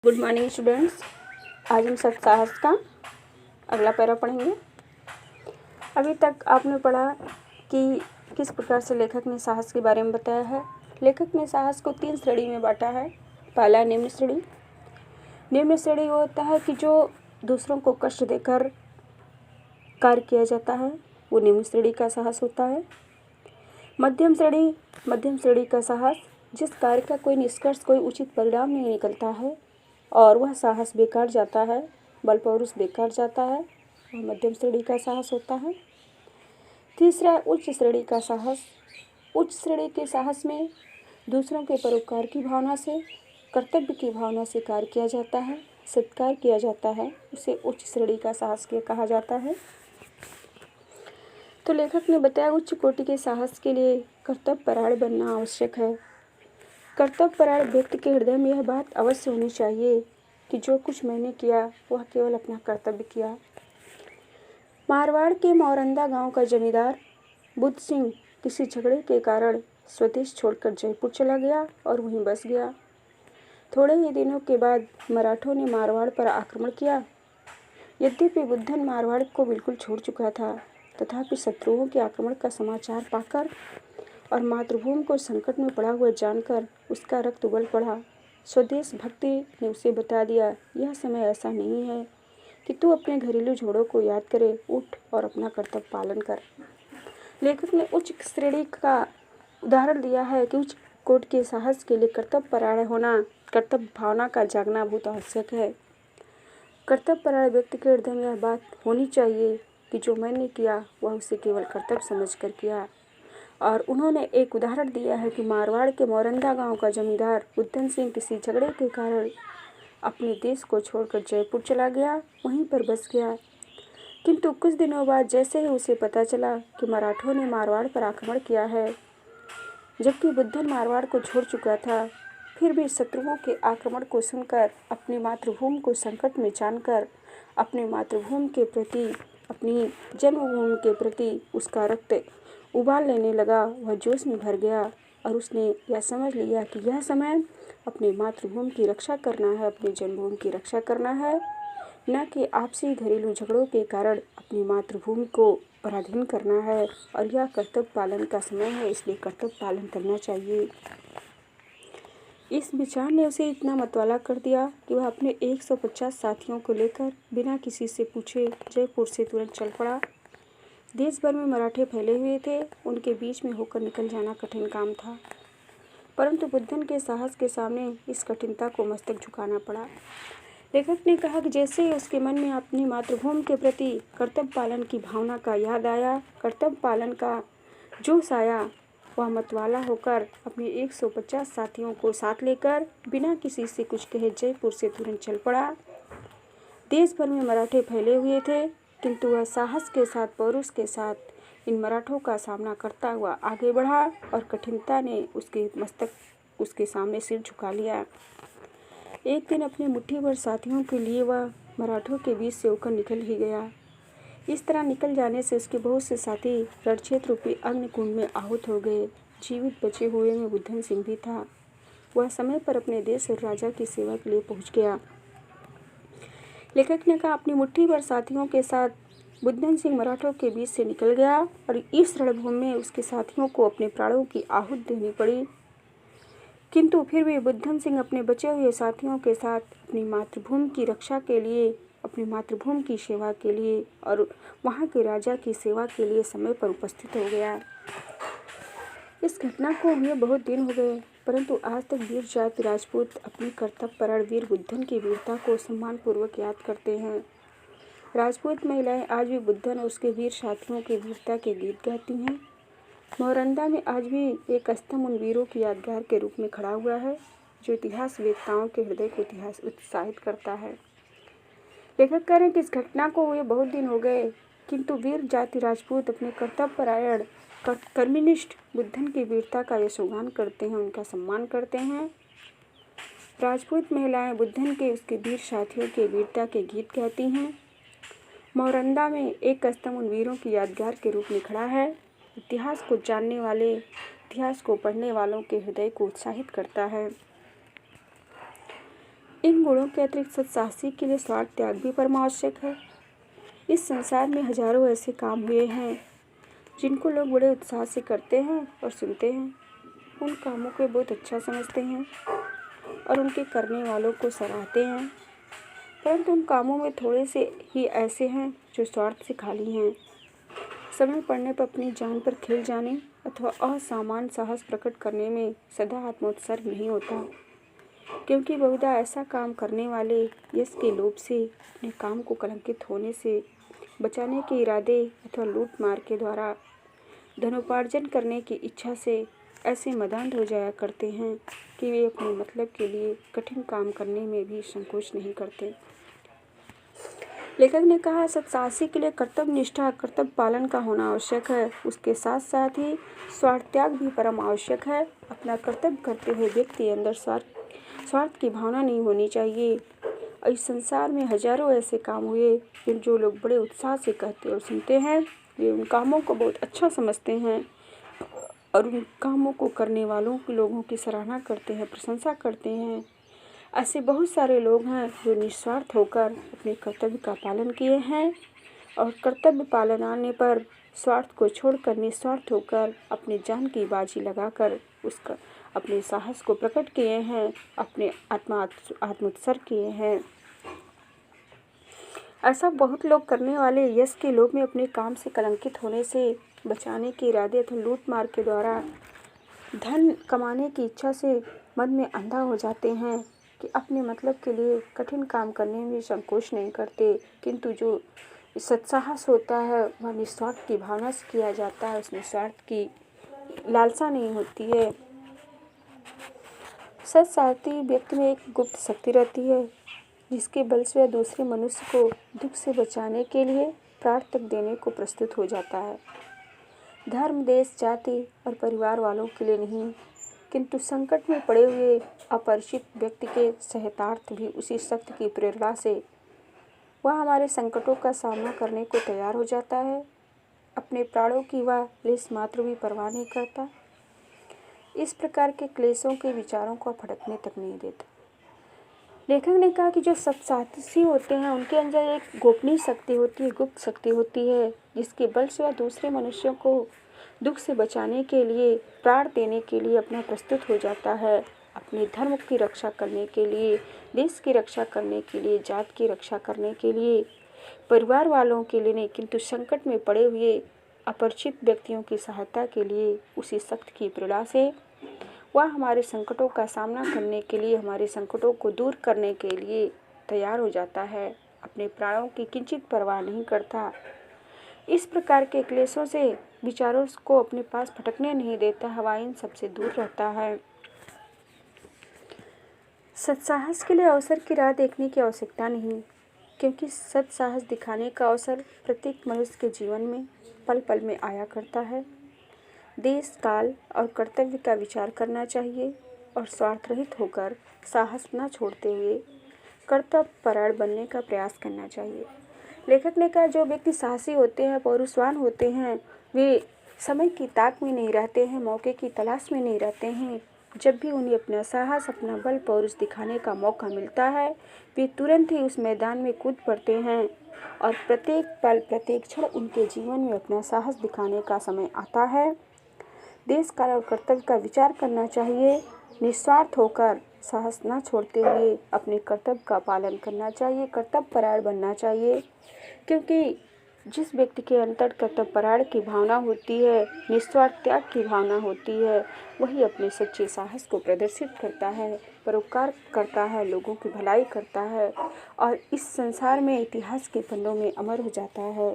Good morning students. आज हम सत साहस का अगला पैरा पढ़ेंगे। अभी तक आपने पढ़ा कि किस प्रकार से लेखक ने साहस के बारे में बताया है। लेखक ने साहस को 3 श्रेणी में बांटा है। पहला निम्न श्रेणी। निम्न श्रेणी वो होता है कि जो दूसरों को कष्ट देकर कार्य किया जाता है, वो निम्न श्रेणी का साहस होता है। मध्यम श्रेणी का साहस, जिस कार्य का कोई निष्कर्ष, कोई उचित परिणाम नहीं निकलता है और वह साहस बेकार जाता है, बल पौरुष बेकार जाता है, वह मध्यम श्रेणी का साहस होता है। तीसरा उच्च श्रेणी का साहस। उच्च श्रेणी के साहस में दूसरों के परोपकार की भावना से, कर्तव्य की भावना से कार्य किया जाता है, सत्कार किया जाता है, उसे उच्च श्रेणी का साहस कहा जाता है। तो लेखक ने बताया उच्च कोटि के साहस के लिए कर्तव्यपरायण बनना आवश्यक है। कर्तव्यपरायण व्यक्ति के हृदय में यह बात अवश्य होनी चाहिए कि जो कुछ मैंने किया वह केवल अपना कर्तव्य किया। मारवाड़ के मौरंदा गांव का जमींदार बुद्ध सिंह किसी झगड़े के कारण स्वदेश छोड़कर जयपुर चला गया और वहीं बस गया। थोड़े ही दिनों के बाद मराठों ने मारवाड़ पर आक्रमण किया। यद्यपि बुद्धन मारवाड़ को बिल्कुल छोड़ चुका था, तथापि शत्रुओं के आक्रमण का समाचार पाकर और मातृभूमि को संकट में पड़ा हुआ जानकर उसका रक्त उबल पड़ा। स्वदेश भक्ति ने उसे बता दिया, यह समय ऐसा नहीं है कि तू अपने घरेलू झगड़ों को याद करे, उठ और अपना कर्तव्य पालन कर। लेखक ने उच्च श्रेणी का उदाहरण दिया है कि उच्च कोटि के साहस के लिए कर्तव्यपरायण होना, कर्तव्य भावना का जागना बहुत आवश्यक है। कर्तव्यपरायण व्यक्ति के हृदय में यह बात होनी चाहिए कि जो मैंने किया वह उसे केवल कर्तव्य समझकर किया। और उन्होंने एक उदाहरण दिया है कि मारवाड़ के मौरंदा गांव का जमींदार बुद्धन सिंह किसी झगड़े के कारण अपने देश को छोड़कर जयपुर चला गया, वहीं पर बस गया। किंतु कुछ दिनों बाद जैसे ही उसे पता चला कि मराठों ने मारवाड़ पर आक्रमण किया है, जबकि बुद्धन मारवाड़ को छोड़ चुका था, फिर भी शत्रुओं के आक्रमण को सुनकर, अपनी मातृभूमि को संकट में जानकर, अपनी मातृभूमि के प्रति, अपनी जन्मभूमि के प्रति उसका रक्त उबाल लेने लगा। वह जोश में भर गया और उसने यह समझ लिया कि यह समय अपनी मातृभूमि की रक्षा करना है, अपनी जन्मभूमि की रक्षा करना है, न कि आपसी घरेलू झगड़ों के कारण अपनी मातृभूमि को पराधीन करना है। और यह कर्तव्य पालन का समय है, इसलिए कर्तव्य पालन करना चाहिए। इस विचार ने उसे इतना मतवाला कर दिया कि वह अपने 150 साथियों को लेकर बिना किसी से पूछे जयपुर से तुरंत चल पड़ा। देश भर में मराठे फैले हुए थे, उनके बीच में होकर निकल जाना कठिन काम था, परंतु बुद्धन के साहस के सामने इस कठिनता को मस्तक झुकाना पड़ा। लेखक ने कहा कि जैसे ही उसके मन में अपनी मातृभूमि के प्रति कर्तव्य पालन की भावना का याद आया, कर्तव्य पालन का जोश आया, वह मतवाला होकर अपने 150 साथियों को साथ लेकर बिना किसी से कुछ कहे जयपुर से तुरंत चल पड़ा। देश भर में मराठे फैले हुए थे, किंतु वह साहस के साथ, पौरुष के साथ इन मराठों का सामना करता हुआ आगे बढ़ा और कठिनता ने उसके सामने सिर झुका लिया। एक दिन अपने मुट्ठी भर साथियों के लिए वह मराठों के बीच से होकर निकल ही गया। इस तरह निकल जाने से उसके बहुत से साथी रणक्षेत्र रूपी अग्निकुंड में आहूत हो गए। जीवित बचे हुए में बुद्धन सिंह भी था। वह समय पर अपने देश और राजा की सेवा के लिए पहुंच गया। लेखक ने कहा अपनी मुट्ठी भर साथियों के साथ बुद्धन सिंह मराठों के बीच से निकल गया और इस रणभूमि में उसके साथियों को अपने प्राणों की आहुति देनी पड़ी। किंतु फिर भी बुद्धन सिंह अपने बचे हुए साथियों के साथ अपनी मातृभूमि की रक्षा के लिए, अपनी मातृभूमि की सेवा के लिए और वहाँ के राजा की सेवा के लिए समय पर उपस्थित हो गया। इस घटना को हुए बहुत दिन हो गए, परंतु आज तक वीर जाति राजपूत अपने कर्तव्यपरायण वीर बुद्धन की वीरता को सम्मानपूर्वक याद करते हैं। राजपूत महिलाएं आज भी बुद्धन और उसके वीर साथियों की वीरता के गीत गाती हैं। मौरंदा में आज भी एक स्तंभ उन वीरों की यादगार के रूप में खड़ा हुआ है, जो इतिहास वेत्ताओं के हृदय को उत्साहित करता है। लेखक कह रहे हैं कि इस घटना को हुए बहुत दिन हो गए, किंतु वीर जाति राजपूत अपने कर्तव्यपरायण कर्मनिष्ठ बुद्धन की वीरता का यशोगान करते हैं, उनका सम्मान करते हैं। राजपूत महिलाएं बुद्धन के, उसके वीर साथियों के वीरता के गीत गाती हैं। मौरंदा में एक स्तंभ उन वीरों की यादगार के रूप में खड़ा है। इतिहास को जानने वाले, इतिहास को पढ़ने वालों के हृदय को उत्साहित करता है। इन गुणों के अतिरिक्त सत्साहसी के लिए स्वार्थ त्याग भी परम आवश्यक है। इस संसार में हजारों ऐसे काम हुए हैं जिनको लोग बड़े उत्साह से करते हैं और सुनते हैं। उन कामों को बहुत अच्छा समझते हैं और उनके करने वालों को सराहते हैं, परंतु उन कामों में थोड़े से ही ऐसे हैं जो स्वार्थ से खाली हैं। समय पड़ने पर अपनी जान पर खेल जाने अथवा असामान्य साहस प्रकट करने में सदा आत्मोत्सर्ग नहीं होता, क्योंकि बहुधा ऐसा काम करने वाले यश के लोभ से, अपने काम को कलंकित होने से बचाने के इरादे अथवा लूट मार के द्वारा धनोपार्जन करने की इच्छा से ऐसे मदान्ध हो जाया करते हैं कि वे अपने मतलब के लिए कठिन काम करने में भी संकोच नहीं करते। लेखक ने कहा, सत्साहसी के लिए कर्तव्य निष्ठा, कर्तव्य पालन का होना आवश्यक है। उसके साथ साथ ही स्वार्थ त्याग भी परम आवश्यक है। अपना कर्तव्य करते हुए व्यक्ति के अंदर स्वार्थ की भावना नहीं होनी चाहिए। इस संसार में हजारों ऐसे काम हुए जो लोग बड़े उत्साह से कहते और सुनते हैं। वे उन कामों को बहुत अच्छा समझते हैं और उन कामों को करने वालों के लोगों की सराहना करते हैं, प्रशंसा करते हैं। ऐसे बहुत सारे लोग हैं जो निस्वार्थ होकर अपने कर्तव्य का पालन किए हैं और कर्तव्य पालन आने पर स्वार्थ को छोड़कर निस्वार्थ होकर अपनी जान की बाजी लगाकर उसका अपने साहस को प्रकट किए हैं, अपने आत्मोत्सर्ग किए हैं। ऐसा बहुत लोग करने वाले यश के लोभ में अपने काम से कलंकित होने से बचाने के इरादे अथवा लूट मार के द्वारा धन कमाने की इच्छा से मन में अंधा हो जाते हैं कि अपने मतलब के लिए कठिन काम करने में संकोच नहीं करते, किंतु जो सत्साहस होता है वह निस्वार्थ की भावना से किया जाता है। उसमें स्वार्थ की लालसा नहीं होती है। सत्साहसी व्यक्ति में एक गुप्त शक्ति रहती है जिसके बल से वह दूसरे मनुष्य को दुख से बचाने के लिए प्राण तक देने को प्रस्तुत हो जाता है। धर्म, देश, जाति और परिवार वालों के लिए नहीं, किंतु संकट में पड़े हुए अपरिचित व्यक्ति के सहितार्थ भी उसी शक्ति की प्रेरणा से वह हमारे संकटों का सामना करने को तैयार हो जाता है। अपने प्राणों की वह लेस मात्र भी परवाह नहीं करता। इस प्रकार के क्लेशों के विचारों को भड़कने तक नहीं देता। लेखक ने कहा कि जो सत्साहसी होते हैं उनके अंदर एक गोपनीय शक्ति होती है, गुप्त शक्ति होती है, जिसके बल से वह दूसरे मनुष्यों को दुख से बचाने के लिए, प्राण देने के लिए अपना प्रस्तुत हो जाता है। अपने धर्म की रक्षा करने के लिए, देश की रक्षा करने के लिए, जात की रक्षा करने के लिए, परिवार वालों के लिए नहीं, किंतु संकट में पड़े हुए अपरिचित व्यक्तियों की सहायता के लिए उसी शक्ति की प्रेरणा से वह हमारे संकटों का सामना करने के लिए, हमारे संकटों को दूर करने के लिए तैयार हो जाता है। अपने प्राणों की किंचित परवाह नहीं करता। इस प्रकार के क्लेशों से विचारों को अपने पास भटकने नहीं देता, हवा इन सबसे दूर रहता है। सत्साहस के लिए अवसर की राह देखने की आवश्यकता नहीं, क्योंकि सत्साहस दिखाने का अवसर प्रत्येक मनुष्य के जीवन में पल पल में आया करता है। देश, काल और कर्तव्य का विचार करना चाहिए और स्वार्थ रहित होकर साहस न छोड़ते हुए कर्तव्य परायण बनने का प्रयास करना चाहिए। लेखक ने कहा, जो व्यक्ति साहसी होते हैं, पौरुषवान होते हैं, वे समय की ताक में नहीं रहते हैं, मौके की तलाश में नहीं रहते हैं। जब भी उन्हें अपना साहस, अपना बल, पौरुष दिखाने का मौका मिलता है, वे तुरंत ही उस मैदान में कूद पड़ते हैं और प्रत्येक पल, प्रत्येक क्षण उनके जीवन में अपना साहस दिखाने का समय आता है। देश, काल और कर्तव्य का विचार करना चाहिए। निस्वार्थ होकर साहस न छोड़ते हुए अपने कर्तव्य का पालन करना चाहिए, कर्तव्य परायण बनना चाहिए, क्योंकि जिस व्यक्ति के अंतर कर्तव्य परायण की भावना होती है, निस्वार्थ त्याग की भावना होती है, वही अपने सच्चे साहस को प्रदर्शित करता है, परोपकार करता है, लोगों की भलाई करता है और इस संसार में इतिहास के पन्नों में अमर हो जाता है।